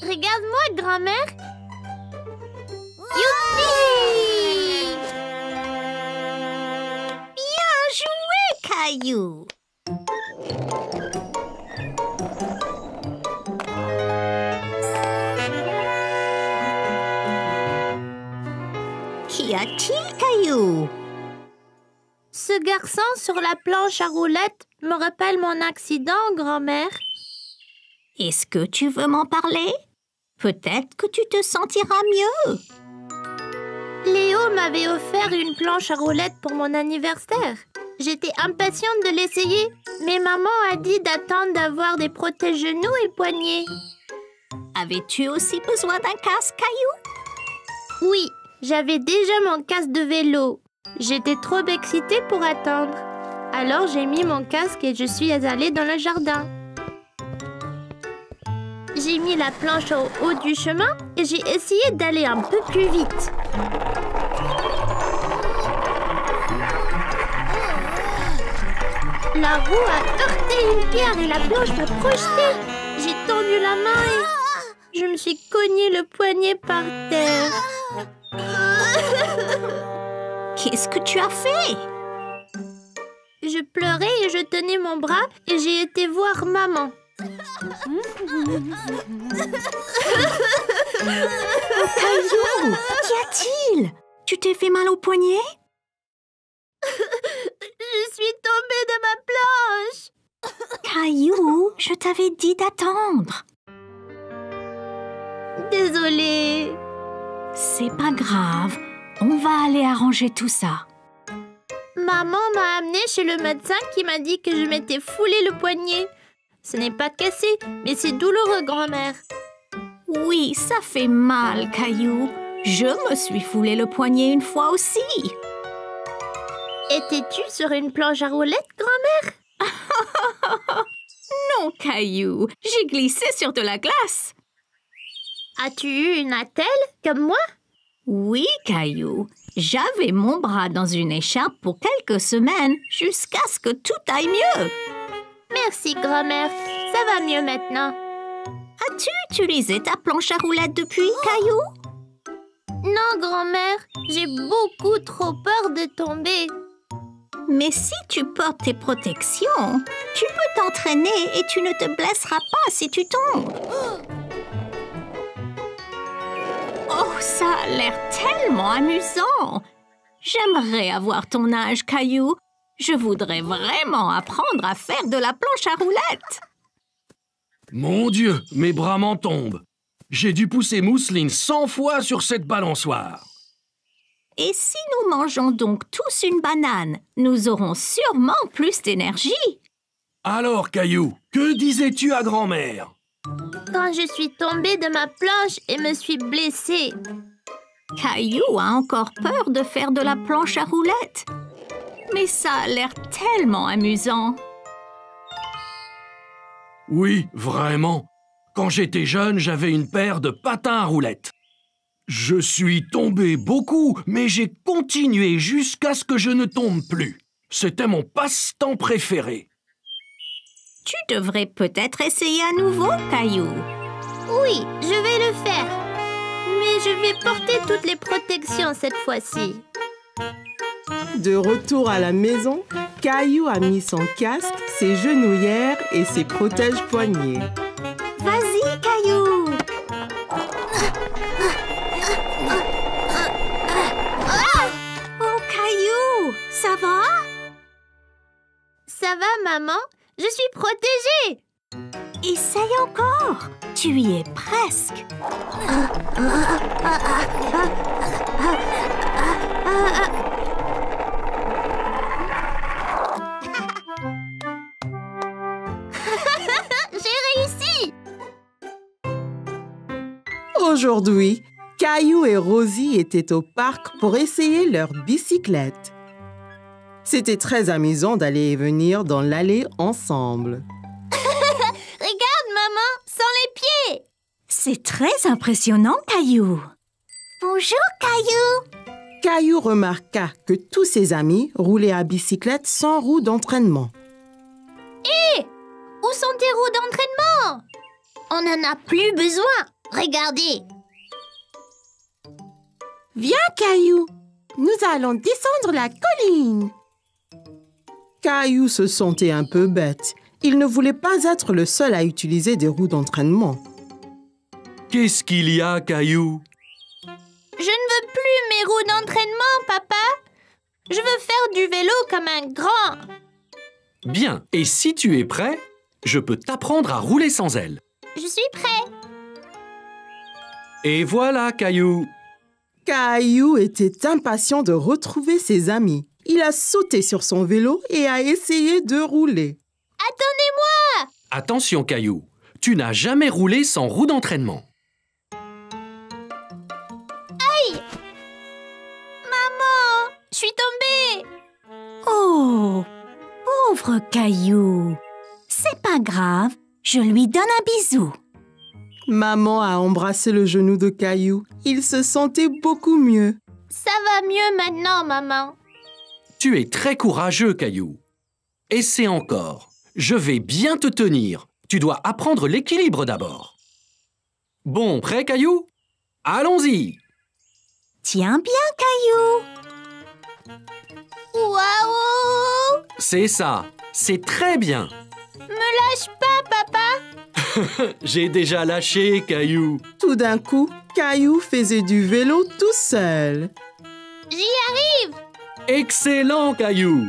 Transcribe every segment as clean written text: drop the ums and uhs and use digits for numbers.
Regarde-moi, grand-mère. Youpi! Bien joué, Caillou. Qu'y a-t-il, Caillou? Ce garçon sur la planche à roulettes me rappelle mon accident, grand-mère. Est-ce que tu veux m'en parler? Peut-être que tu te sentiras mieux. Léo m'avait offert une planche à roulettes pour mon anniversaire. J'étais impatiente de l'essayer, mais maman a dit d'attendre d'avoir des protège-genoux et poignets. Avais-tu aussi besoin d'un casque, Caillou? Oui, j'avais déjà mon casque de vélo. J'étais trop excitée pour attendre. Alors j'ai mis mon casque et je suis allée dans le jardin. J'ai mis la planche au haut du chemin et j'ai essayé d'aller un peu plus vite. La roue a heurté une pierre et la planche m'a projetée. J'ai tendu la main et je me suis cogné le poignet par terre. Qu'est-ce que tu as fait? Je pleurais et je tenais mon bras et j'ai été voir maman. Caillou, qu'y a-t-il? Tu t'es fait mal au poignet? Je suis tombée de ma planche. Caillou, je t'avais dit d'attendre. Désolée. C'est pas grave, on va aller arranger tout ça. Maman m'a amenée chez le médecin qui m'a dit que je m'étais foulé le poignet. Ce n'est pas cassé, mais c'est douloureux, grand-mère. Oui, ça fait mal, Caillou. Je me suis foulé le poignet une fois aussi. Étais-tu sur une planche à roulettes, grand-mère? Non, Caillou, j'ai glissé sur de la glace. As-tu eu une attelle, comme moi? Oui, Caillou. J'avais mon bras dans une écharpe pour quelques semaines, jusqu'à ce que tout aille mieux. Merci, grand-mère. Ça va mieux maintenant. As-tu utilisé ta planche à roulettes depuis, Caillou? Non, grand-mère. J'ai beaucoup trop peur de tomber. Mais si tu portes tes protections, tu peux t'entraîner et tu ne te blesseras pas si tu tombes. Oh, ça a l'air tellement amusant! J'aimerais avoir ton âge, Caillou. Je voudrais vraiment apprendre à faire de la planche à roulettes. Mon Dieu, mes bras m'en tombent. J'ai dû pousser Mousseline 100 fois sur cette balançoire. Et si nous mangeons donc tous une banane, nous aurons sûrement plus d'énergie. Alors, Caillou, que disais-tu à grand-mère? Quand je suis tombée de ma planche et me suis blessée. Caillou a encore peur de faire de la planche à roulettes. Mais ça a l'air tellement amusant. Oui, vraiment. Quand j'étais jeune, j'avais une paire de patins à roulettes. Je suis tombé beaucoup, mais j'ai continué jusqu'à ce que je ne tombe plus. C'était mon passe-temps préféré. Tu devrais peut-être essayer à nouveau, Caillou. Oui, je vais le faire. Mais je vais porter toutes les protections cette fois-ci. De retour à la maison, Caillou a mis son casque, ses genouillères et ses protège-poignets. Vas-y, Caillou! Oh, Caillou, ça va? Ça va, maman? Je suis protégée! Essaye encore! Tu y es presque! J'ai réussi! Aujourd'hui, Caillou et Rosie étaient au parc pour essayer leur bicyclette. C'était très amusant d'aller et venir dans l'allée ensemble. Regarde, maman, sans les pieds! C'est très impressionnant, Caillou. Bonjour, Caillou! Caillou remarqua que tous ses amis roulaient à bicyclette sans roue d'entraînement. Où sont tes roues d'entraînement? On n'en a plus besoin. Regardez. Viens, Caillou, nous allons descendre la colline. Caillou se sentait un peu bête. Il ne voulait pas être le seul à utiliser des roues d'entraînement. Qu'est-ce qu'il y a, Caillou? Je ne veux plus mes roues d'entraînement, papa. Je veux faire du vélo comme un grand. Bien, et si tu es prêt, je peux t'apprendre à rouler sans elles. Je suis prêt. Et voilà, Caillou. Caillou était impatient de retrouver ses amis. Il a sauté sur son vélo et a essayé de rouler. Attendez-moi. Attention, Caillou, tu n'as jamais roulé sans roue d'entraînement. Maman, je suis tombée. Oh, pauvre Caillou. C'est pas grave, je lui donne un bisou. Maman a embrassé le genou de Caillou. Il se sentait beaucoup mieux. Ça va mieux maintenant, maman. Tu es très courageux, Caillou. Essaie encore. Je vais bien te tenir. Tu dois apprendre l'équilibre d'abord. Bon, prêt, Caillou? Allons-y. Tiens bien, Caillou. Waouh! C'est ça. C'est très bien. Me lâche pas, papa. J'ai déjà lâché, Caillou. Tout d'un coup, Caillou faisait du vélo tout seul. J'y arrive. Excellent, Caillou.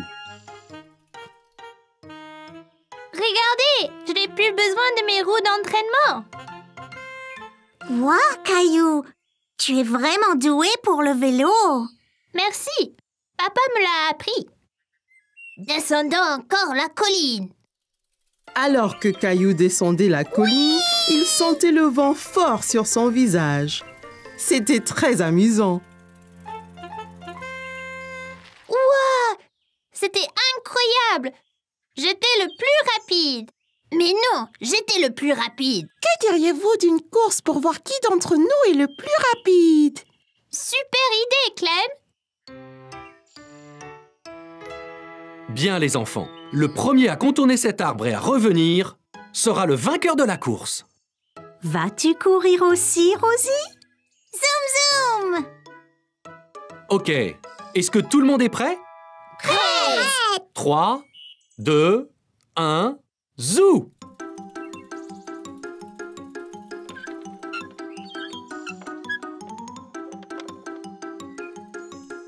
Regardez, je n'ai plus besoin de mes roues d'entraînement. Wow, Caillou, tu es vraiment doué pour le vélo. Merci. Papa me l'a appris. Descendons encore la colline. Alors que Caillou descendait la colline, il sentait le vent fort sur son visage. C'était très amusant. Ouah! C'était incroyable. J'étais le plus rapide. Mais non, j'étais le plus rapide. Que diriez-vous d'une course pour voir qui d'entre nous est le plus rapide? Super idée, Clem. Bien, les enfants. Le premier à contourner cet arbre et à revenir sera le vainqueur de la course. Vas-tu courir aussi, Rosie? Zoom, zoom. Ok. Est-ce que tout le monde est prêt? Prêt. 3, 2, 1, zou!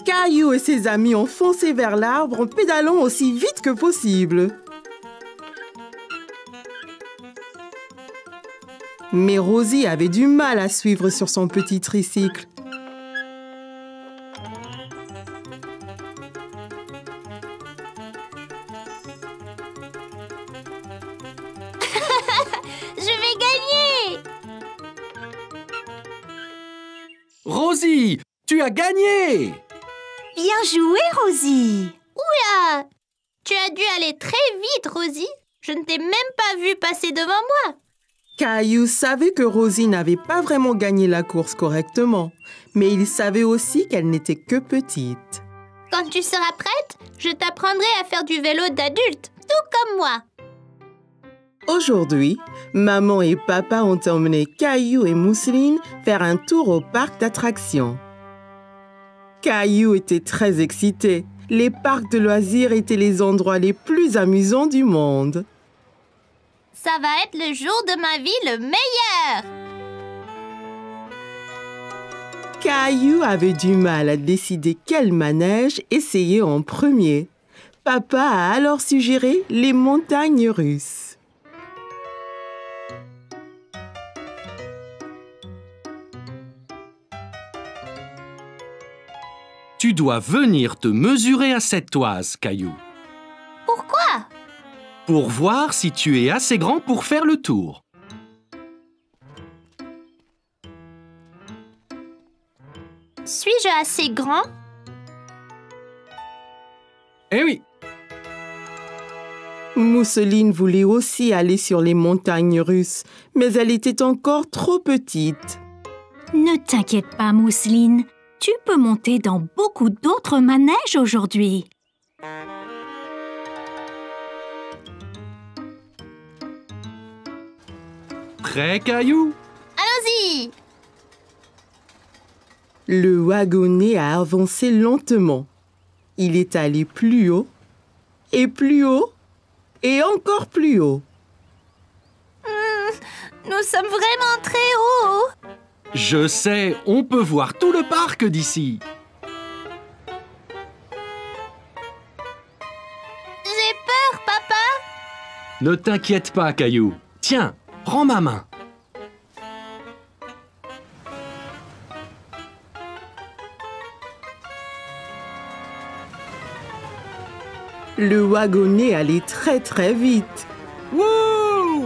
Caillou et ses amis ont foncé vers l'arbre en pédalant aussi vite que possible. Mais Rosie avait du mal à suivre sur son petit tricycle. Je vais gagner. Rosie, tu as gagné! Bien joué, Rosie. Oula! Tu as dû aller très vite, Rosie. Je ne t'ai même pas vue passer devant moi. Caillou savait que Rosie n'avait pas vraiment gagné la course correctement, mais il savait aussi qu'elle n'était que petite. Quand tu seras prête, je t'apprendrai à faire du vélo d'adulte, tout comme moi. Aujourd'hui, maman et papa ont emmené Caillou et Mousseline faire un tour au parc d'attractions. Caillou était très excité. Les parcs de loisirs étaient les endroits les plus amusants du monde. Ça va être le jour de ma vie le meilleur. Caillou avait du mal à décider quel manège essayer en premier. Papa a alors suggéré les montagnes russes. Tu dois venir te mesurer à cette toise, Caillou. Pourquoi? Pour voir si tu es assez grand pour faire le tour. Suis-je assez grand? Eh oui, Mousseline voulait aussi aller sur les montagnes russes, mais elle était encore trop petite. Ne t'inquiète pas, Mousseline. Tu peux monter dans beaucoup d'autres manèges aujourd'hui. Prêt, Caillou? Allons-y! Le wagonnet a avancé lentement. Il est allé plus haut, et plus haut, et encore plus haut. Nous sommes vraiment très hauts! Je sais, on peut voir tout le parc d'ici. J'ai peur, papa! Ne t'inquiète pas, Caillou. Tiens, prends ma main. Le wagonnet allait très très vite. Wouh!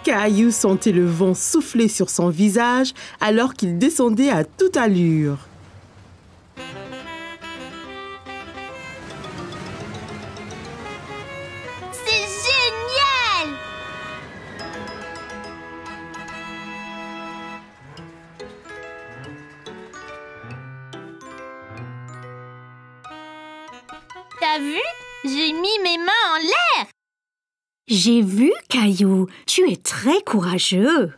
Caillou sentait le vent souffler sur son visage alors qu'il descendait à toute allure. C'est génial! T'as vu? J'ai mis mes mains en l'air! J'ai vu, Caillou. Tu es très courageux.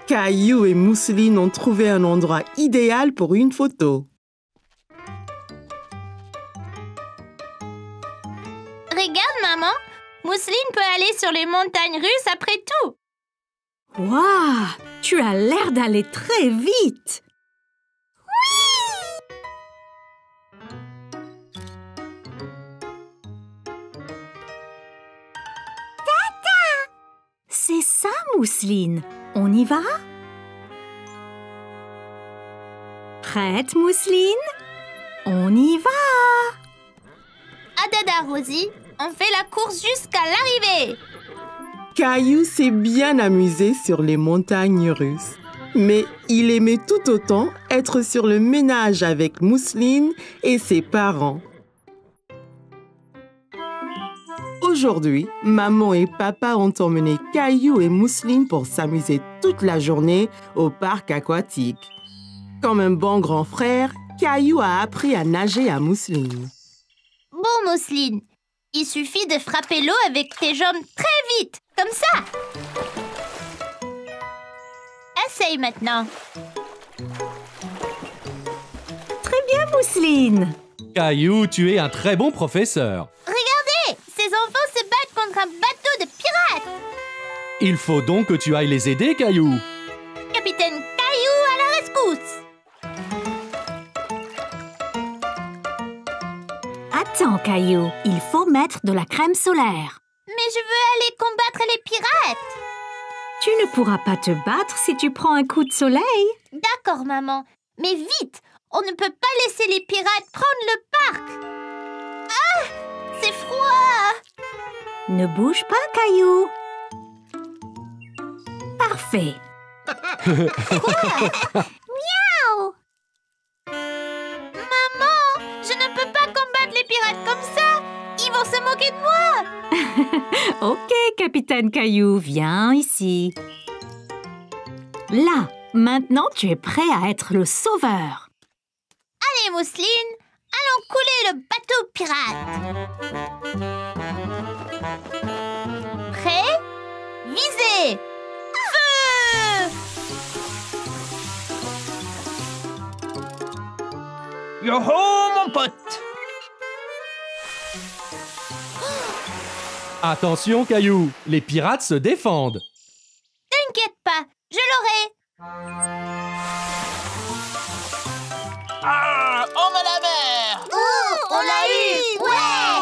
Caillou et Mousseline ont trouvé un endroit idéal pour une photo. Regarde, maman! Mousseline peut aller sur les montagnes russes après tout! Waouh! Tu as l'air d'aller très vite. C'est ça, Mousseline. On y va? Prête, Mousseline? On y va! Ah dada, Rosie! On fait la course jusqu'à l'arrivée! Caillou s'est bien amusé sur les montagnes russes. Mais il aimait tout autant être sur le ménage avec Mousseline et ses parents. Aujourd'hui, maman et papa ont emmené Caillou et Mousseline pour s'amuser toute la journée au parc aquatique. Comme un bon grand frère, Caillou a appris à nager à Mousseline. Bon, Mousseline, il suffit de frapper l'eau avec tes jambes très vite, comme ça! Essaye maintenant. Très bien, Mousseline. Caillou, tu es un très bon professeur. Regardez, ces enfants se battent contre un bateau de pirates! Il faut donc que tu ailles les aider, Caillou. Capitaine Caillou à la rescousse! Attends, Caillou. Il faut mettre de la crème solaire. Mais je veux aller combattre les pirates! Tu ne pourras pas te battre si tu prends un coup de soleil. D'accord, maman. Mais vite! On ne peut pas laisser les pirates prendre le parc! Ah! C'est froid! Ne bouge pas, Caillou. Parfait. Miaou! Maman! Je ne peux pas combattre les pirates comme ça! Ils vont se moquer de moi! Ok, Capitaine Caillou, viens ici. Là, maintenant tu es prêt à être le sauveur. Allez, Mousseline, allons couler le bateau pirate. Prêt? Visez! Feu! Yo-ho, mon pote! Attention, Caillou, les pirates se défendent. T'inquiète pas, je l'aurai. Ah, homme à la mer! On l'a eu! Ouais!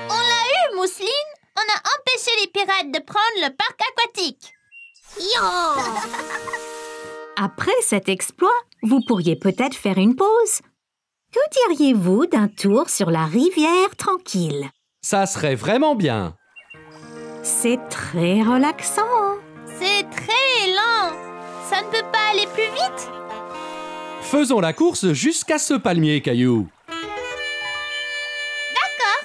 On l'a eu, Mousseline! On a empêché les pirates de prendre le parc aquatique. Après cet exploit, vous pourriez peut-être faire une pause. Que diriez-vous d'un tour sur la rivière tranquille? Ça serait vraiment bien. C'est très relaxant. C'est très lent. Ça ne peut pas aller plus vite? Faisons la course jusqu'à ce palmier, Caillou. D'accord.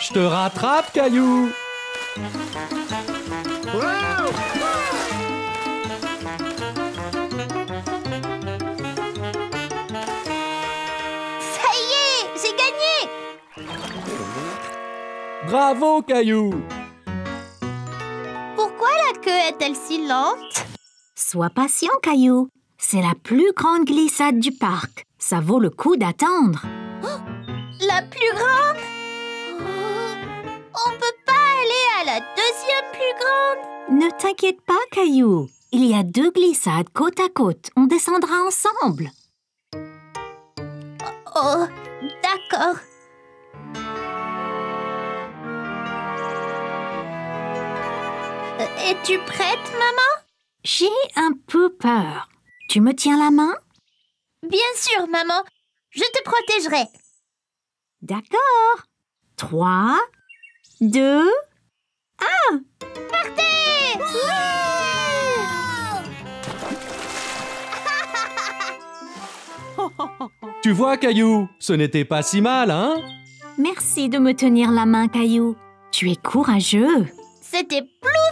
Je te rattrape, Caillou. Ça y est, j'ai gagné! Bravo, Caillou. Pourquoi la queue est-elle si lente? Sois patient, Caillou. C'est la plus grande glissade du parc. Ça vaut le coup d'attendre. La plus grande? Oh, on peut pas aller à la deuxième plus grande? Ne t'inquiète pas, Caillou. Il y a 2 glissades côte à côte. On descendra ensemble. Oh, d'accord. Es-tu prête, maman? J'ai un peu peur. Tu me tiens la main? Bien sûr, maman. Je te protégerai. D'accord. 3, 2, 1. Partez! Tu vois, Caillou, ce n'était pas si mal, hein? Merci de me tenir la main, Caillou. Tu es courageux. C'était plus